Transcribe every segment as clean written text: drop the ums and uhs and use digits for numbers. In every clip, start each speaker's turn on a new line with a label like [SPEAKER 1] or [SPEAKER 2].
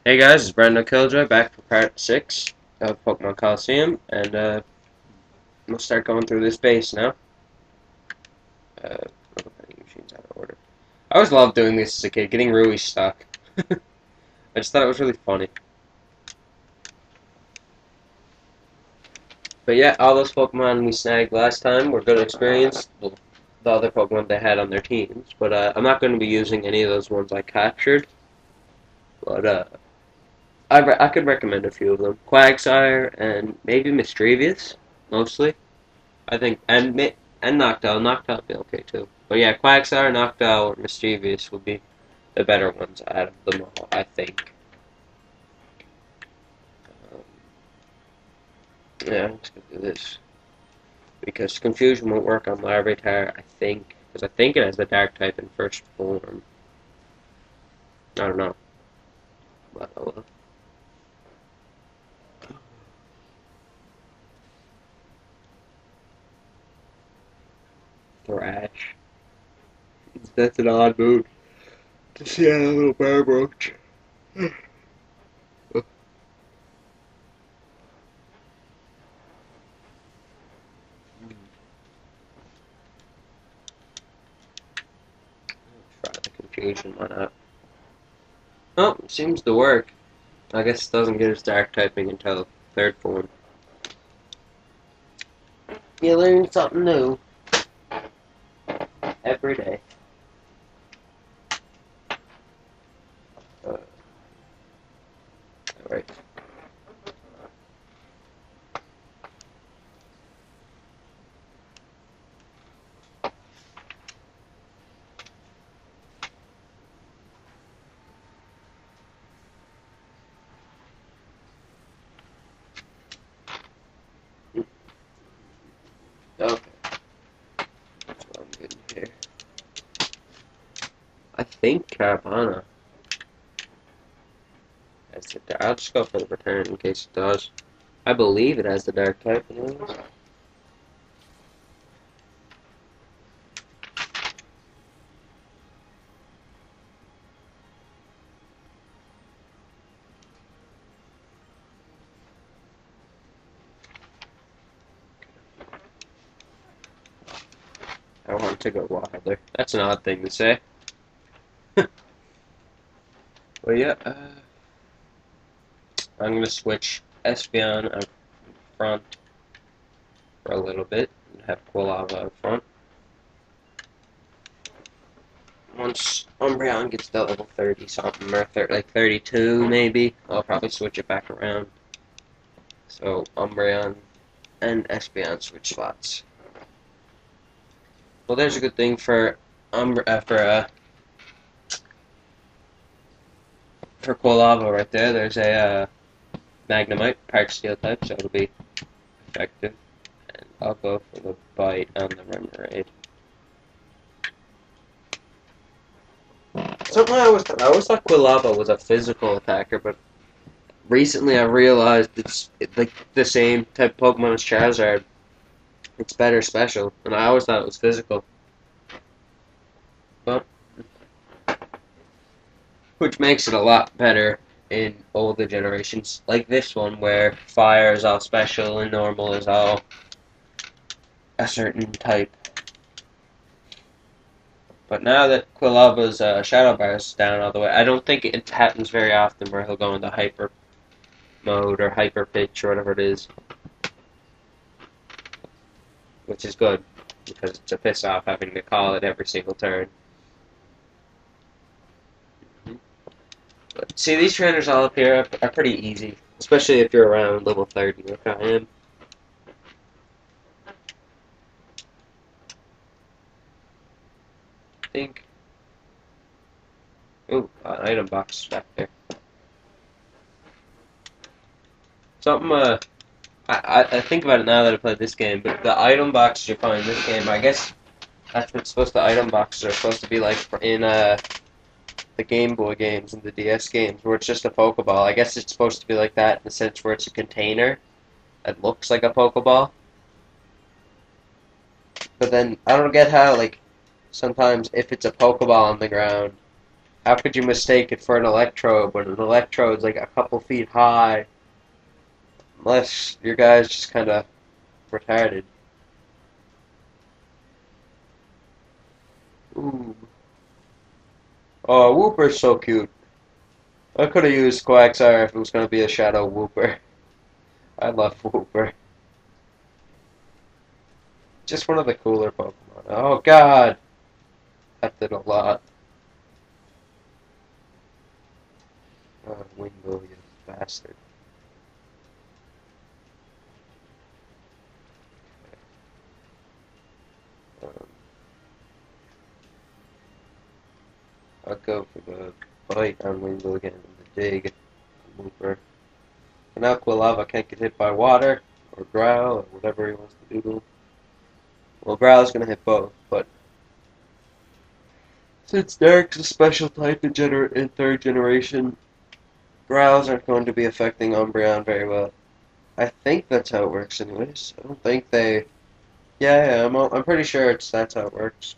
[SPEAKER 1] Hey guys, it's brandokilljoy back for part 6 of Pokemon Colosseum, and we'll start going through this base now. Vending machines out of order. I always loved doing this as a kid, getting Rui stuck. I just thought it was really funny. But yeah, all those Pokemon we snagged last time were good experience. The other Pokemon they had on their teams, but I'm not going to be using any of those ones I captured. But I could recommend a few of them. Quagsire and maybe Mischievous, mostly. I think, and Noctowl. Noctowl would be okay too. But yeah, Quagsire, Noctowl, or Mischievous would be the better ones out of them all, I think. Um, yeah, let's go do this. Because Confusion won't work on Larvitar, I think. Because I think it has the Dark type in first form. I don't know. But, oh well. Thrash. That's an odd move to see on a little Barbrooch. Try the Confusion, why not? Oh, seems to work. I guess it doesn't get its Dark typing until third form. You learn something new every day. Alright. Okay. That's what I'm getting here. I think Caravana. I'll just go for the return in case it does. I believe it has the Dark type anyways. I want to go wilder. That's an odd thing to say. Well, yeah, I'm going to switch Espeon up front for a little bit and have Quilava up front. Once Umbreon gets to level 30 something, or like 32 maybe, I'll probably switch it back around. So Umbreon and Espeon switch slots. Well, there's a good thing for Quilava right there. There's a Magnemite, Part Steel type, so it'll be effective. And I'll go for the Bite on the Remoraid. Something I always thought Quilava was a physical attacker, but recently I realized it's like the same type of Pokemon as Charizard. It's better special, and I always thought it was physical. Well, which makes it a lot better in older generations, like this one, where fire is all special and normal is all a certain type. But now that Quilava's Shadow Bar is down all the way, I don't think it happens very often where he'll go into Hyper Mode or Hyper Pitch or whatever it is. Which is good, because it's a piss off having to call it every single turn. But see, these trainers all up here are pretty easy, especially if you're around level 30 like I am. I think. Ooh, an item box back there. Something, I think about it now that I played this game, but the item boxes you find in this game, I guess that's what the item boxes are supposed to be like in the Game Boy games and the DS games, where it's just a Pokeball. I guess it's supposed to be like that in the sense where it's a container that looks like a Pokeball. But then, I don't get how, like, sometimes if it's a Pokeball on the ground, how could you mistake it for an electrode when an electrode's like a couple feet high? Unless your guy's just kind of retarded. Ooh. Oh, Whooper's so cute. I could have used Quagsire if it was going to be a Shadow Whooper. I love Whooper. Just one of the cooler Pokemon. Oh god! That did a lot. Oh, Wingull, you bastard. Um, I'll go for the bite on Wingull again and the dig Whooper. And now Quilava can't get hit by water, or Growl, or whatever he wants to do. Well, Growl's gonna hit both, but since Dark's a special type in third generation, Growls aren't going to be affecting Umbreon very well. I think that's how it works anyways. I don't think they... Yeah, I'm pretty sure that's how it works.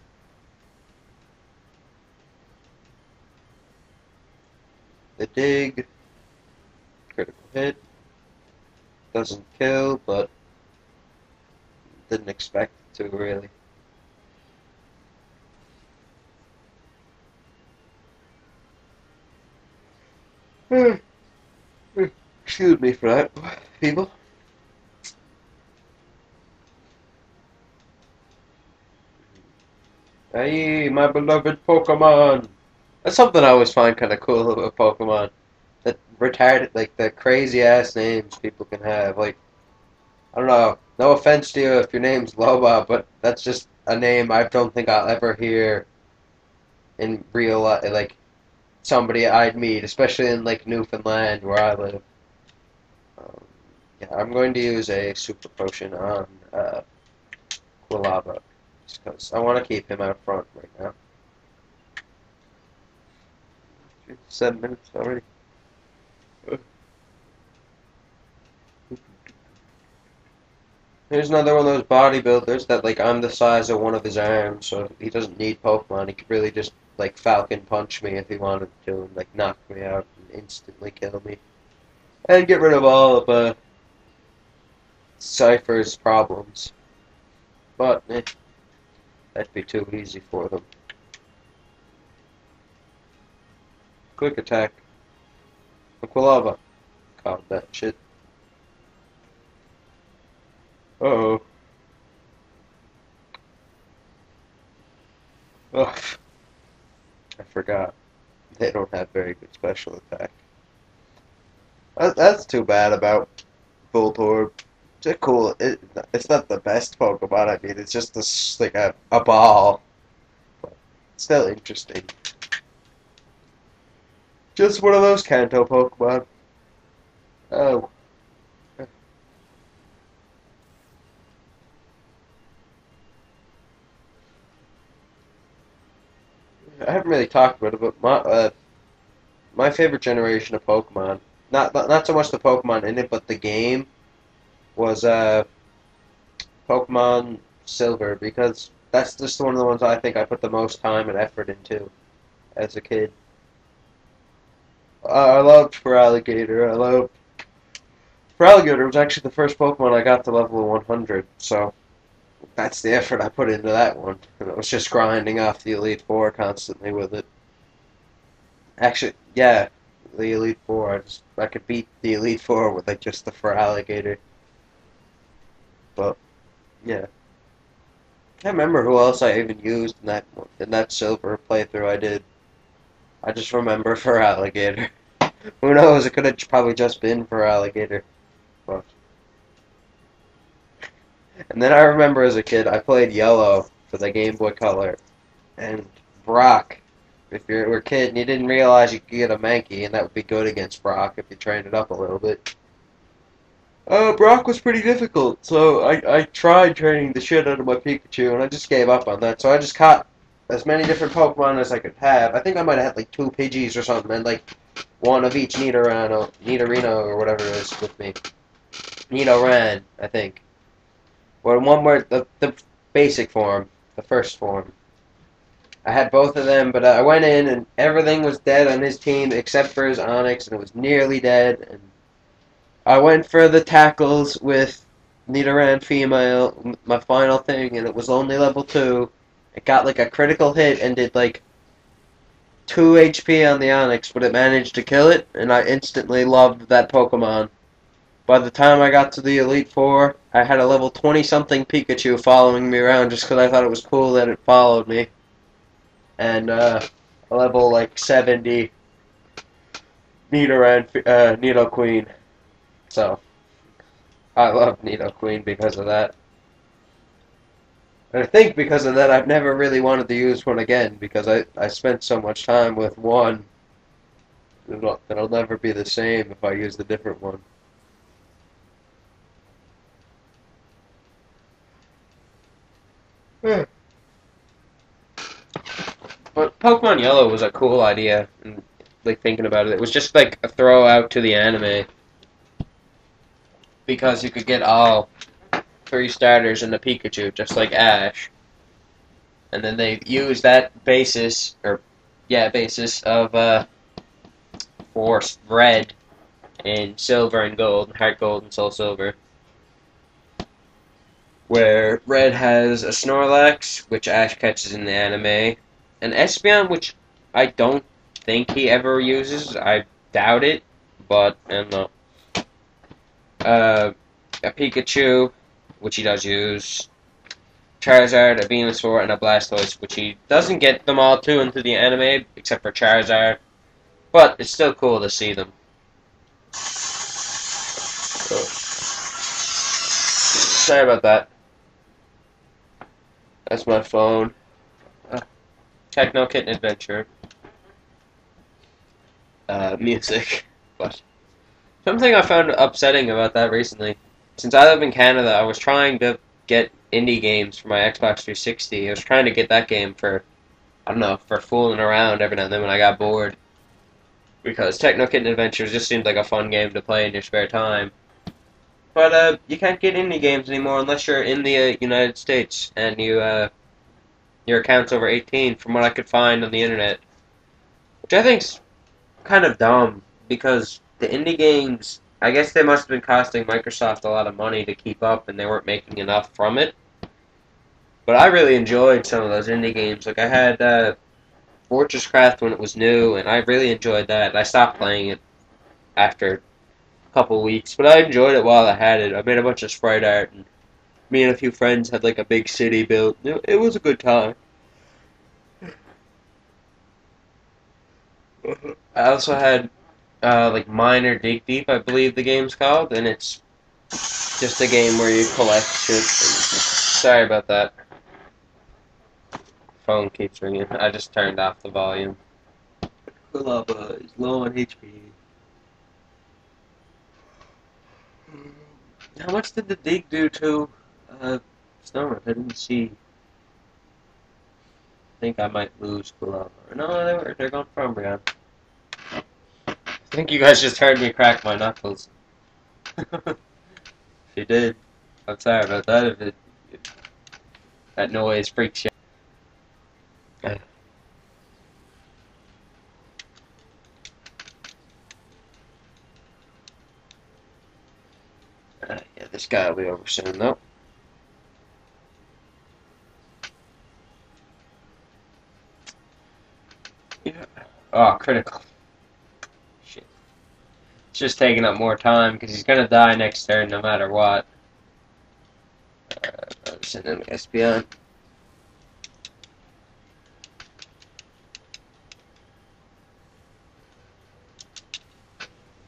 [SPEAKER 1] The dig, critical hit, doesn't kill, but didn't expect it to really. Excuse me for that, people. Hey, my beloved Pokemon! That's something I always find kind of cool about Pokemon. That retarded, like, the crazy-ass names people can have. Like, I don't know, no offense to you if your name's Loba, but that's just a name I don't think I'll ever hear in real life, like, somebody I'd meet, especially in, like, Newfoundland, where I live. Um, yeah, I'm going to use a Super Potion on, Quilava, just because I want to keep him out front right now. 7 minutes already. Here's another one of those bodybuilders that, like, I'm the size of one of his arms, so he doesn't need Pokemon. He could really just, like, Falcon Punch me if he wanted to, and, like, knock me out and instantly kill me. And get rid of all of, Cypher's problems. But, that'd be too easy for them. Quick attack. Quilava. Calm that shit. Uh-oh. Ugh. I forgot. They don't have very good special attack. That's too bad about Voltorb. It's cool. It's not the best Pokemon. I mean, it's just like a ball. But still interesting. Just one of those Kanto Pokemon. Oh. I haven't really talked about it, but my favorite generation of Pokemon, not so much the Pokemon in it, but the game, was Pokemon Silver, because that's just one of the ones I think I put the most time and effort into as a kid. I loved Feraligatr. Feraligatr was actually the first Pokemon I got to level 100, so that's the effort I put into that one. And it was just grinding off the Elite Four constantly with it. Actually, yeah, the Elite Four. I could beat the Elite Four with like just the Feraligatr. But yeah, can't remember who else I even used in that Silver playthrough I did. I just remember Feraligatr. Who knows? It could have probably just been Feraligatr. But and then I remember as a kid, I played Yellow for the Game Boy Color, and Brock. If you were a kid and you didn't realize you could get a Mankey, and that would be good against Brock if you trained it up a little bit. Brock was pretty difficult, so I tried training the shit out of my Pikachu, and I just gave up on that. So I just caught as many different Pokemon as I could have. I think I might have had like 2 Pidgeys or something, and like one of each Nidorino or whatever it is with me. Nidoran, I think. Or one where the basic form, the first form. I had both of them, but I went in and everything was dead on his team except for his Onyx, and it was nearly dead. And I went for the tackles with Nidoran female, my final thing, and it was only level 2. It got like a critical hit and did like 2 HP on the Onyx, but it managed to kill it, and I instantly loved that Pokemon. By the time I got to the Elite Four, I had a level 20-something Pikachu following me around just because I thought it was cool that it followed me. And a level like 70 Nidoqueen. So, I love Nidoqueen because of that. And I think because of that, I've never really wanted to use one again because I spent so much time with one. It'll never be the same if I use the different one. But Pokemon Yellow was a cool idea, and like thinking about it, it was just like a throw out to the anime because you could get all 3 starters in the Pikachu, just like Ash, and then they used that basis of for Red and Silver and Gold, Heart Gold and Soul Silver, where Red has a Snorlax, which Ash catches in the anime, an Espeon, which I don't think he ever uses. I doubt it, but I don't know. A Pikachu, which he does use. Charizard, a Venusaur, and a Blastoise, which he doesn't get them all too into the anime, except for Charizard. But it's still cool to see them. So, sorry about that. That's my phone. Techno Kitten Adventure. Music. But something I found upsetting about that recently. Since I live in Canada, I was trying to get indie games for my Xbox 360. I was trying to get that game for, I don't know, for fooling around every now and then when I got bored. Because Techno Kitten Adventures just seemed like a fun game to play in your spare time. But you can't get indie games anymore unless you're in the United States and your account's over 18, from what I could find on the internet. Which I think's kind of dumb, because the indie games, I guess they must have been costing Microsoft a lot of money to keep up, and they weren't making enough from it. But I really enjoyed some of those indie games. Like, I had Fortress Craft when it was new, and I really enjoyed that. I stopped playing it after couple weeks, but I enjoyed it while I had it. I made a bunch of sprite art, and me and a few friends had like a big city built. It was a good time. I also had like Miner Dig Deep, I believe the game's called, and it's just a game where you collect shit. Sorry about that. Phone keeps ringing. I just turned off the volume. Kulaba is low on HP. How much did the dig do to Stomach? I didn't see. I think I might lose Kulaba. No, they're going for Umbreon. I think you guys just heard me crack my knuckles. If you did, I'm sorry about that. If that noise freaks you out. Yeah, this guy will be over soon, though. Yeah. Oh, critical. Shit. It's just taking up more time, because he's going to die next turn no matter what. I'll send him Espeon.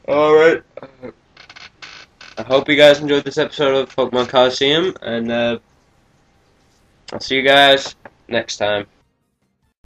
[SPEAKER 1] Alright. I hope you guys enjoyed this episode of Pokemon Colosseum, and I'll see you guys next time.